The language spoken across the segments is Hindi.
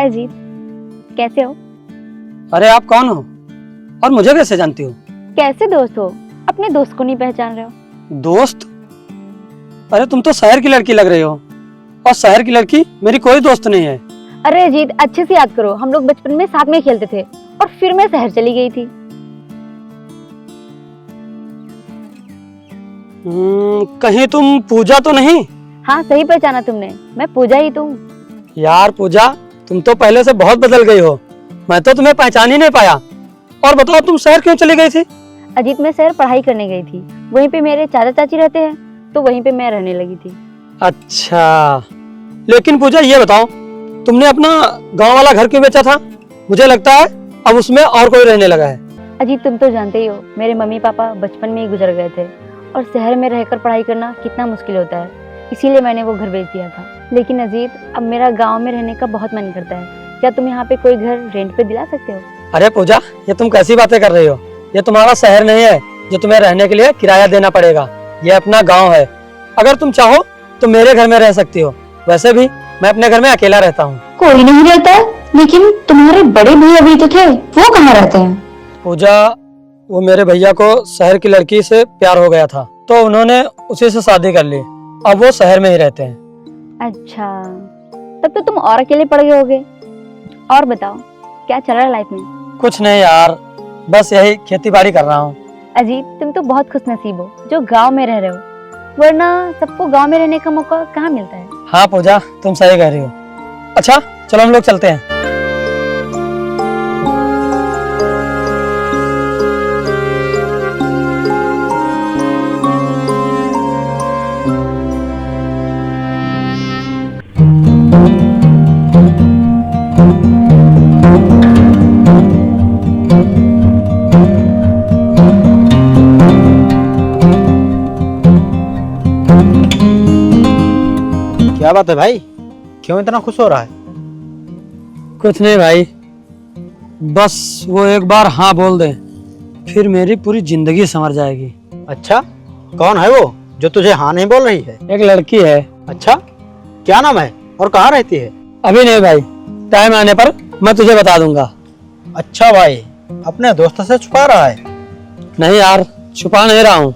हाय अजीत, कैसे हो? अरे आप कौन हो और मुझे कैसे जानती हो? कैसे दोस्त हो? अपने दोस्त को नहीं पहचान रहे हो? दोस्त? अरे तुम तो शहर की लड़की लग रही हो और शहर की लड़की मेरी कोई दोस्त नहीं है। अरे अजीत, अच्छे से याद करो, हम लोग बचपन में साथ में खेलते थे और फिर मैं शहर चली गई थी। कहीं तुम पूजा तो नहीं? हाँ, सही पहचाना तुमने, मैं पूजा ही तो हूँ। यार पूजा, तुम तो पहले से बहुत बदल गई हो, मैं तो तुम्हें पहचान ही नहीं पाया। और बताओ तुम शहर क्यों चली गई थी? अजीत, मैं शहर पढ़ाई करने गई थी, वहीं पे मेरे चाचा चाची रहते हैं तो वहीं पे मैं रहने लगी थी। अच्छा, लेकिन पूजा ये बताओ, तुमने अपना गांव वाला घर क्यों बेचा था? मुझे लगता है अब उसमें और कोई रहने लगा है। अजीत, तुम तो जानते ही हो, मेरे मम्मी पापा बचपन में ही गुजर गए थे और शहर में रहकर पढ़ाई करना कितना मुश्किल होता है, इसीलिए मैंने वो घर बेच दिया था। लेकिन अजीत, अब मेरा गांव में रहने का बहुत मन करता है। क्या तुम यहाँ पे कोई घर रेंट पे दिला सकते हो? अरे पूजा, ये तुम कैसी बातें कर रही हो? ये तुम्हारा शहर नहीं है जो तुम्हें रहने के लिए किराया देना पड़ेगा। ये अपना गांव है। अगर तुम चाहो तो मेरे घर में रह सकती हो। वैसे भी मैं अपने घर में अकेला रहता हूँ। कोई नहीं रहता है, लेकिन तुम्हारे बड़े भैया भी तो थे, वो कहाँ रहते हैं? पूजा, वो मेरे भैया को शहर की लड़की से प्यार हो गया था तो उन्होंने उसी से शादी कर ली। अब वो शहर में ही रहते हैं। अच्छा, तब तो तुम और अकेले पड़ गए होगे। और बताओ, क्या चल रहा है लाइफ में? कुछ नहीं यार, बस यही खेती बाड़ी कर रहा हूँ। अजीत, तुम तो बहुत खुशनसीब हो जो गांव में रह रहे हो, वरना सबको गांव में रहने का मौका कहाँ मिलता है। हाँ पूजा, तुम सही कह रही हो। अच्छा चलो हम लोग चलते हैं। क्या बात है भाई, क्यों इतना खुश हो रहा है? कुछ नहीं भाई, बस वो एक बार हाँ बोल दे, फिर मेरी पूरी जिंदगी संवर जाएगी। अच्छा, कौन है वो जो तुझे हाँ नहीं बोल रही है? एक लड़की है। अच्छा, क्या नाम है और कहाँ रहती है? अभी नहीं भाई, टाइम आने पर मैं तुझे बता दूंगा। अच्छा भाई, अपने दोस्त से छुपा रहा है? नहीं यार, छुपा नहीं रहा हूँ,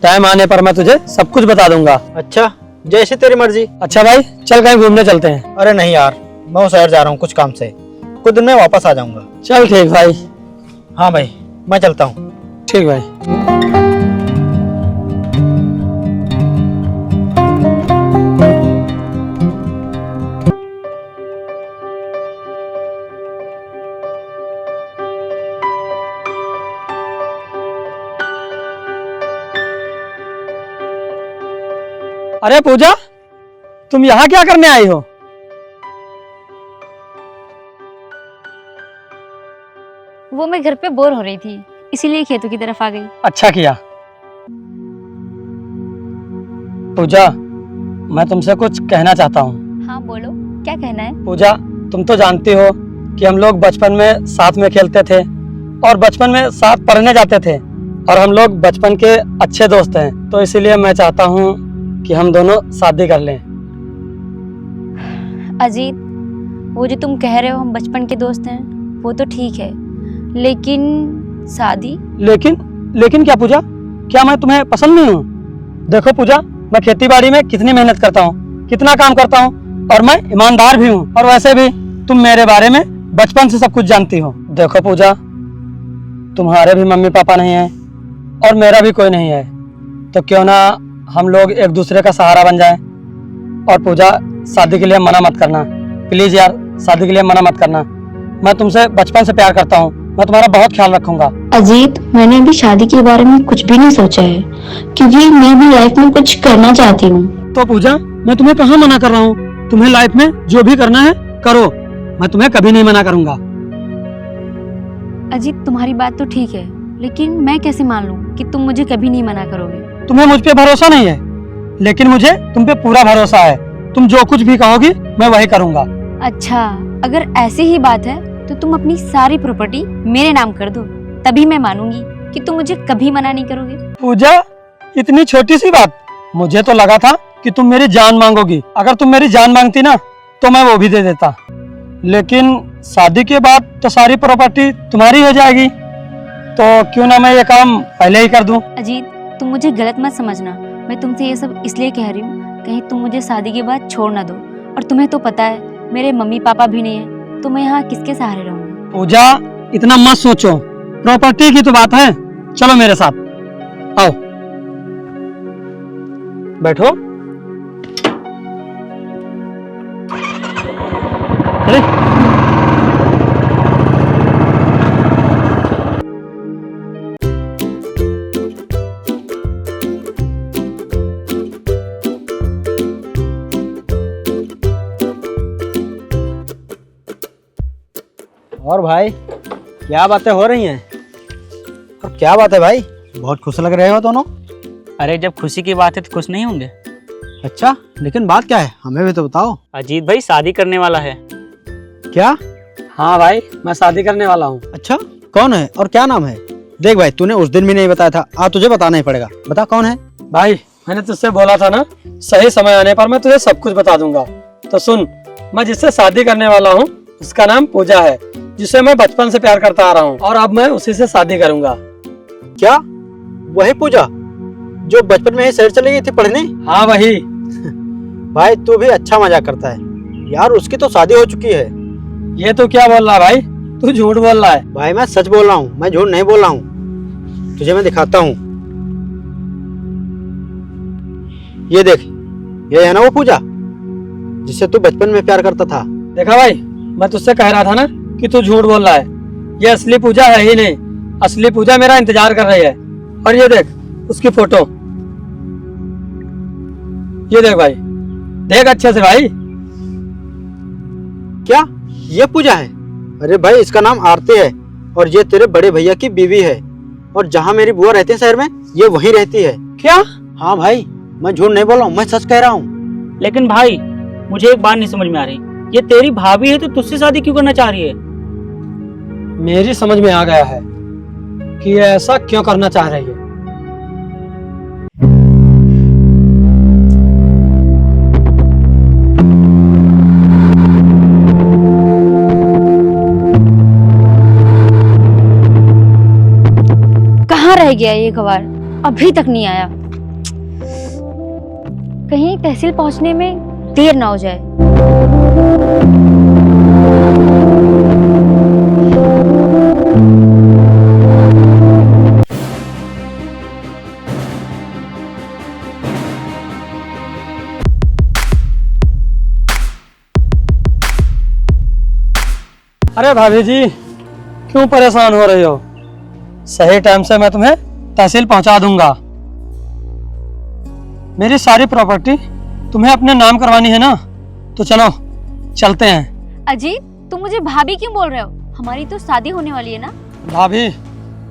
टाइम आने पर मैं तुझे सब कुछ बता दूंगा। अच्छा, जैसे तेरी मर्जी। अच्छा भाई, चल कहीं घूमने चलते हैं। अरे नहीं यार, मैं शहर जा रहा हूँ कुछ काम से, कुछ दिन में वापस आ जाऊंगा। चल ठीक भाई। हाँ भाई, मैं चलता हूँ। ठीक भाई। अरे पूजा, तुम यहाँ क्या करने आई हो? वो मैं घर पे बोर हो रही थी, इसीलिए खेतों की तरफ आ गई। अच्छा किया। पूजा, मैं तुमसे कुछ कहना चाहता हूँ। हाँ बोलो, क्या कहना है? पूजा, तुम तो जानती हो कि हम लोग बचपन में साथ में खेलते थे और बचपन में साथ पढ़ने जाते थे और हम लोग बचपन के अच्छे दोस्त हैं, तो इसीलिए मैं चाहता हूँ कि हम दोनों शादी कर लें। अजीत, वो जो तुम कह रहे हो हम बचपन के दोस्त हैं, वो तो ठीक है, लेकिन शादी? लेकिन क्या पूजा, क्या मैं तुम्हें पसंद नहीं हूँ? देखो पूजा, मैं खेती बाड़ी में कितनी मेहनत करता हूँ, कितना काम करता हूँ और मैं ईमानदार भी हूँ। और वैसे भी तुम मेरे बारे में बचपन से सब कुछ जानती हो। देखो पूजा, तुम्हारे भी मम्मी पापा नहीं है और मेरा भी कोई नहीं है, तो क्यों ना हम लोग एक दूसरे का सहारा बन जाएं। और पूजा, शादी के लिए मना मत करना प्लीज यार, शादी के लिए मना मत करना। मैं तुमसे बचपन से प्यार करता हूँ, मैं तुम्हारा बहुत ख्याल रखूंगा। अजीत, मैंने अभी शादी के बारे में कुछ भी नहीं सोचा है, क्योंकि मैं भी लाइफ में कुछ करना चाहती हूँ। तो पूजा, मैं तुम्हें कहाँ मना कर रहा हूँ? तुम्हें लाइफ में जो भी करना है करो, मैं तुम्हें कभी नहीं मना करूंगा। अजीत, तुम्हारी बात तो ठीक है, लेकिन मैं कैसे मान लूं कि तुम मुझे कभी नहीं मना करोगे? तुम्हें मुझ पे भरोसा नहीं है, लेकिन मुझे तुम पे पूरा भरोसा है। तुम जो कुछ भी कहोगी मैं वही करूंगा। अच्छा, अगर ऐसी ही बात है तो तुम अपनी सारी प्रॉपर्टी मेरे नाम कर दो, तभी मैं मानूंगी कि तुम मुझे कभी मना नहीं करोगे। पूजा, इतनी छोटी सी बात, मुझे तो लगा था कि तुम मेरी जान मांगोगी। अगर तुम मेरी जान मांगती ना तो मैं वो भी दे देता। लेकिन शादी के बाद तो सारी प्रॉपर्टी तुम्हारी हो जाएगी, तो क्यों ना मैं ये काम पहले ही कर दूं। अजीत, तुम मुझे गलत मत समझना। मैं तुमसे ये सब इसलिए कह रही हूँ, कहीं तुम मुझे शादी के बाद छोड़ ना दो। और तुम्हें तो पता है मेरे मम्मी पापा भी नहीं है, तो मैं यहाँ किसके सहारे रहूंगी। पूजा, इतना मत सोचो, प्रॉपर्टी की तो बात है। चलो मेरे साथ, आओ बैठो। अरे और भाई क्या बातें हो रही हैं? और क्या बात है भाई, बहुत खुश लग रहे हो दोनों। अरे जब खुशी की बात है तो खुश नहीं होंगे? अच्छा, लेकिन बात क्या है, हमें भी तो बताओ। अजीत भाई शादी करने वाला है। क्या? हाँ भाई, मैं शादी करने वाला हूँ। अच्छा, कौन है और क्या नाम है? देख भाई, तूने उस दिन भी नहीं बताया था, आज तुझे बताना ही पड़ेगा। बता कौन है। भाई, मैंने तुझसे बोला था ना, सही समय आने पर मैं तुझे सब कुछ बता दूंगा। तो सुन, मैं जिससे शादी करने वाला हूँ उसका नाम पूजा है, जिसे मैं बचपन से प्यार करता आ रहा हूँ, और अब मैं उसी से शादी करूंगा। क्या? वही पूजा जो बचपन में ही शहर चली गई थी पढ़ने? हाँ वही। भाई तू भी अच्छा मजाक करता है यार, उसकी तो शादी हो चुकी है। ये तो क्या बोल रहा है भाई, तू झूठ बोल रहा है। भाई मैं सच बोल रहा हूँ, मैं झूठ नहीं बोल रहा हूँ। तुझे मैं दिखाता हूँ, ये देख, ये है ना वो पूजा जिससे तू बचपन में प्यार करता था। देखा भाई, मैं तुझसे कह रहा था ना कि तू झूठ बोल रहा है। ये असली पूजा है ही नहीं, असली पूजा मेरा इंतजार कर रही है। और ये देख उसकी फोटो, ये देख भाई, देख अच्छे से भाई। क्या ये पूजा है? अरे भाई, इसका नाम आरती है और ये तेरे बड़े भैया की बीवी है। और जहाँ मेरी बुआ रहती है शहर में, ये वहीं रहती है। क्या? हाँ भाई, मैं झूठ नहीं बोल रहा हूँ, मैं सच कह रहा हूँ। लेकिन भाई मुझे एक बात नहीं समझ में आ रही, ये तेरी भाभी है तो तुझसे शादी क्यों करना चाह रही है? मेरी समझ में आ गया है कि ये ऐसा क्यों करना चाह रही है। कहाँ रह गया ये गवार, अभी तक नहीं आया। कहीं तहसील पहुंचने में देर ना हो जाए। अरे भाभी जी, क्यों परेशान हो रही हो? सही टाइम से मैं तुम्हें तहसील पहुंचा दूंगा। मेरी सारी प्रॉपर्टी तुम्हें अपने नाम करवानी है ना, तो चलो चलते हैं। अजीत, तुम मुझे भाभी क्यों बोल रहे हो? हमारी तो शादी होने वाली है ना। भाभी,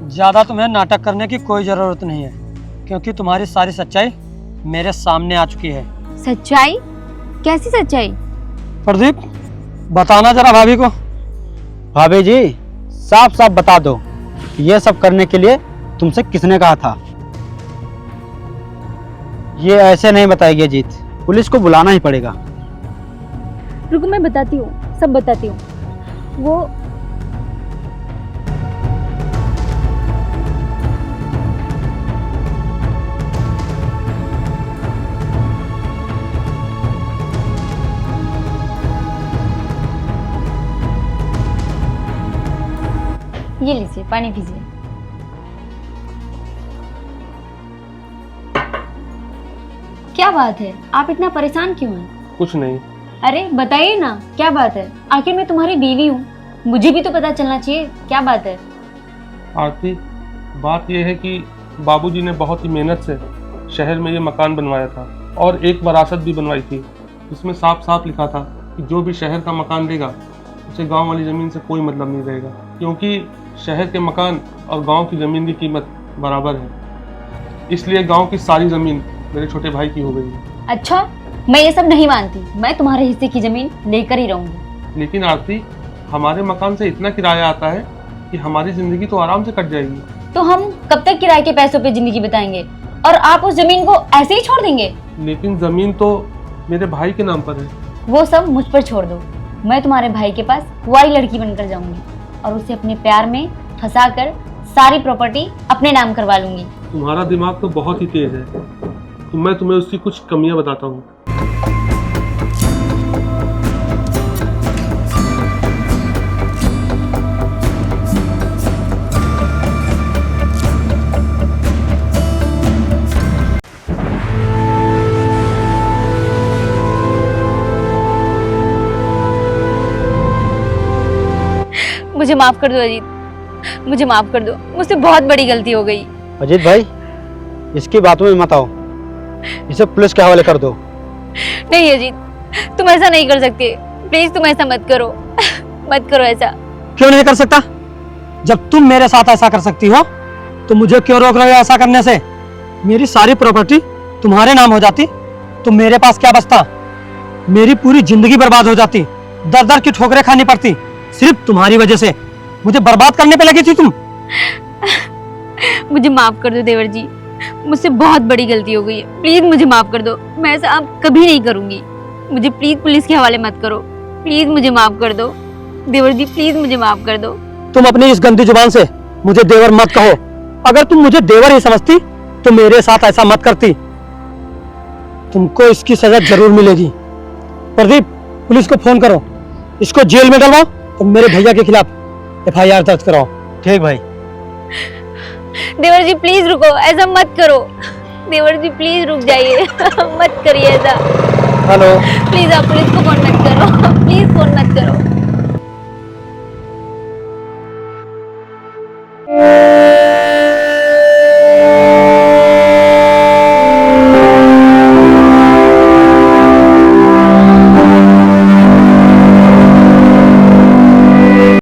ज्यादा तुम्हें नाटक करने की कोई जरूरत नहीं है, क्योंकि तुम्हारी सारी सच्चाई मेरे सामने आ चुकी है। सच्चाई? कैसी सच्चाई? प्रदीप, बताना जरा भाभी को। भाभी जी, साफ साफ बता दो, ये सब करने के लिए तुमसे किसने कहा था? ये ऐसे नहीं बताएगी अजीत, पुलिस को बुलाना ही पड़ेगा। रुको, मैं बताती हूँ, सब बताती हूँ। वो ये लीजिए, पानी पीजिए। क्या बात है, आप इतना परेशान क्यों हैं? कुछ नहीं। अरे बताइए ना, क्या बात है? आखिर मैं तुम्हारी बीवी हूँ, मुझे भी तो पता चलना चाहिए क्या बात है। आरती, बात यह है कि बाबूजी ने बहुत ही मेहनत से शहर में ये मकान बनवाया था और एक वरासत भी बनवाई थी, जिसमें साफ साफ लिखा था कि जो भी शहर का मकान लेगा उसे गांव वाली ज़मीन से कोई मतलब नहीं रहेगा, क्योंकि शहर के मकान और गांव की ज़मीन की कीमत बराबर है। इसलिए गांव की सारी ज़मीन मेरे छोटे भाई की हो गई है। अच्छा, मैं ये सब नहीं मानती, मैं तुम्हारे हिस्से की जमीन लेकर ही रहूंगी। लेकिन आरती, हमारे मकान से इतना किराया आता है कि हमारी ज़िंदगी तो आराम से कट जाएगी। तो हम कब तक किराए के पैसों पे जिंदगी बिताएंगे और आप उस जमीन को ऐसे ही छोड़ देंगे? लेकिन ज़मीन तो मेरे भाई के नाम पर है। वो सब मुझ पर छोड़ दो, मैं तुम्हारे भाई के पास कुंवारी लड़की बनकर जाऊंगी और उसे अपने प्यार में फंसाकर सारी प्रॉपर्टी अपने नाम करवा लूंगी। तुम्हारा दिमाग तो बहुत ही तेज है, तो मैं तुम्हें उसकी कुछ कमियां बताता हूँ। मुझे माफ कर दो अजीत, मुझे माफ कर दो, मुझसे बहुत बड़ी गलती हो गई। अजीत भाई, इसकी बातों में मत आओ, इसे पुलिस के हवाले कर दो। नहीं अजीत, तुम ऐसा नहीं कर सकते, प्लीज तुम ऐसा मत करो, मत करो ऐसा। क्यों नहीं कर सकता? जब तुम मेरे साथ ऐसा कर सकती हो तो मुझे क्यों रोक रहे हो ऐसा करने से? मेरी सारी प्रॉपर्टी तुम्हारे नाम हो जाती तो मेरे पास क्या बचता? मेरी पूरी जिंदगी बर्बाद हो जाती, दर दर की ठोकरें खानी पड़ती, सिर्फ तुम्हारी वजह से। मुझे बर्बाद करने पे लगी थी तुम। मुझे माफ कर दो देवर जी, मुझसे बहुत बड़ी गलती हो गई है, प्लीज मुझे माफ कर दो, मैं ऐसा अब कभी नहीं करूंगी। मुझे प्लीज पुलिस के हवाले मत करो, प्लीज मुझे माफ कर दो देवर जी, प्लीज मुझे माफ कर दो। तुम अपनी इस गंदी जुबान से मुझे देवर मत कहो। अगर तुम मुझे देवर ही समझती तो मेरे साथ ऐसा मत करती। तुमको इसकी सजा जरूर मिलेगी। प्रदीप, पुलिस को फोन करो, इसको जेल में डलवाओ और मेरे भैया के खिलाफ FIR दर्ज कराओ। ठीक भाई। देवर जी प्लीज रुको, ऐसा मत करो, देवर जी प्लीज रुक जाइए, मत करिए ऐसा। हेलो। प्लीज आप पुलिस को फोन मत करो, प्लीज फोन मत करो।